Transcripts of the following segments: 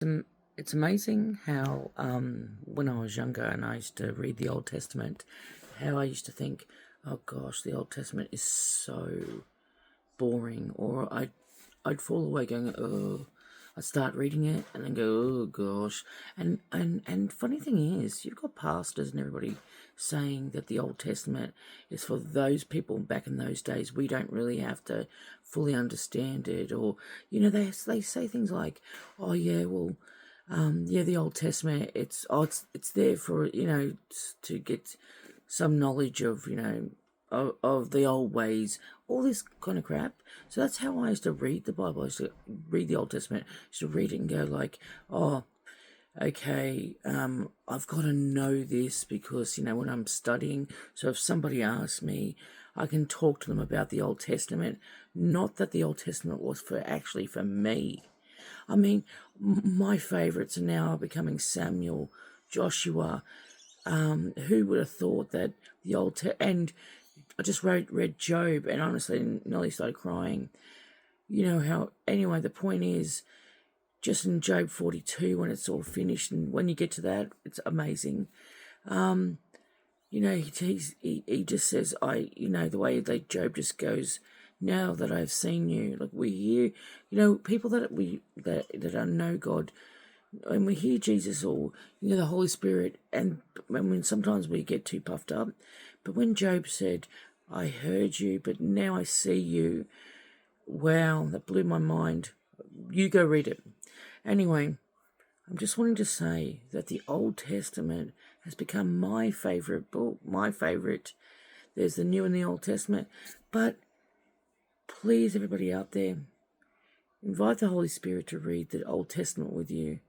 It's amazing how when I was younger and I used to read the Old Testament, how I used to think, oh gosh, the Old Testament is so boring, or I'd fall away going, oh. I'd start reading it and then go, oh gosh. And funny thing is, you've got pastors and everybody saying that the Old Testament is for those people back in those days. We don't really have to fully understand it, or they say things like, oh yeah, well, yeah, the Old Testament, it's there for to get some knowledge of of the old ways, all this kind of crap. So that's how I used to read the Bible. I used to read the Old Testament. I used to read it and go like, oh, okay, I've got to know this because when I'm studying. So if somebody asks me, I can talk to them about the Old Testament. Not that the Old Testament was for me. I mean, my favourites are now becoming Samuel, Joshua. Who would have thought that and I just read Job, and honestly nearly started crying. Anyway, the point is, just in Job 42, when it's all finished, and when you get to that, it's amazing. He just says, the way that Job just goes, now that I've seen you, like we hear, people that know God, and we hear Jesus, or the Holy Spirit, and when sometimes we get too puffed up. But when Job said, I heard you, but now I see you, wow, that blew my mind. You go read it. Anyway, I'm just wanting to say that the Old Testament has become my favourite book, my favourite. There's the New and the Old Testament. But please, everybody out there, invite the Holy Spirit to read the Old Testament with you.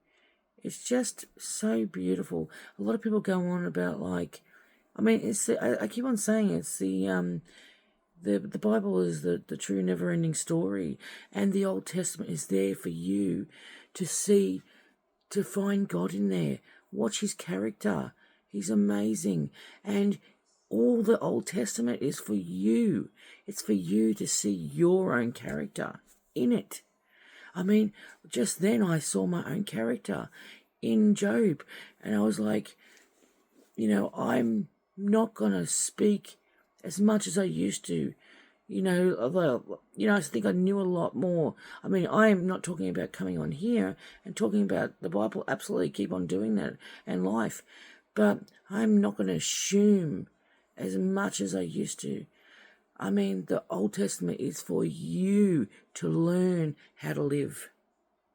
It's just so beautiful. A lot of people go on about I keep on saying it's the Bible is the true never-ending story, and the Old Testament is there for you to see, to find God in there. Watch his character. He's amazing. And all the Old Testament is for you. It's for you to see your own character in it. I mean, just then I saw my own character in Job, and I was like, I'm not going to speak as much as I used to. Although, I think I knew a lot more. I mean, I am not talking about coming on here and talking about the Bible. Absolutely keep on doing that and life. But I'm not going to assume as much as I used to. I mean, the Old Testament is for you to learn how to live.